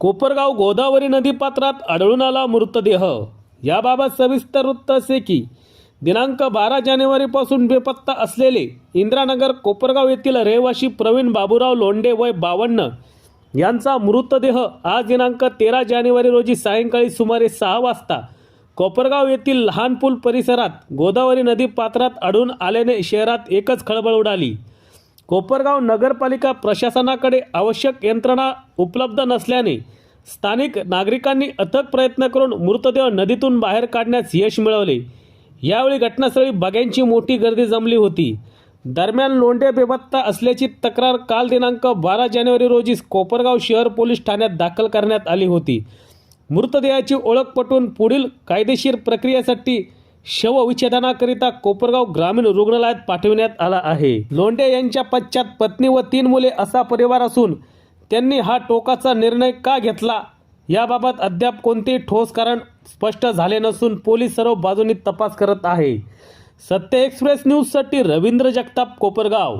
कोपरगाव गोदावरी नदीपात्रात आढळून आला मृतदेह। याबाबत सविस्तर वृत्त असे की दिनांक 12 जानेवारीपासून बेपत्ता असलेले इंद्रानगर कोपरगाव येथील रहिवासी प्रवीण बाबूराव लोंढे वय 52 यांचा मृतदेह आज दिनांक 13 जानेवारी रोजी सायंकाळी सुमारे 6 वाजता कोपरगाव येथील लहान पूल परिसरात गोदावरी नदीपात्रात आढळून आल्याने शहरात एकच खळबळ उडाली। कोपरगाव नगरपालिका प्रशासनाकडे आवश्यक यंत्रणा उपलब्ध नसल्याने स्थानिक नागरिकांनी अथक प्रयत्न करून मृतदेह नदीतून बाहेर काढण्यास यश मिळवले। यावेळी घटनास्थळी बघ्यांची मोठी गर्दी जमली होती। दरम्यान लोंढे बेपत्ता असल्याची तक्रार काल दिनांक 12 जानेवारी रोजी कोपरगाव शहर पोलीस ठाण्यात दाखल करण्यात आली होती। मृतदेहाची ओळख पटवून पुढील कायदेशीर प्रक्रियेसाठी शवविच्छेदनाकरिता कोपरगाव ग्रामीण रुग्णालयात पाठविण्यात आला आहे। लोंढे यांच्या पश्चात पत्नी व 3 मुले असा परिवार असून त्यांनी हा टोकाचा निर्णय का घेतला याबाबत अद्याप कोणतेही ठोस कारण स्पष्ट झाले नसून पोलीस सर्व बाजूंनी तपास करत आहे। सत्य एक्सप्रेस न्यूजसाठी रवींद्र जगताप, कोपरगाव।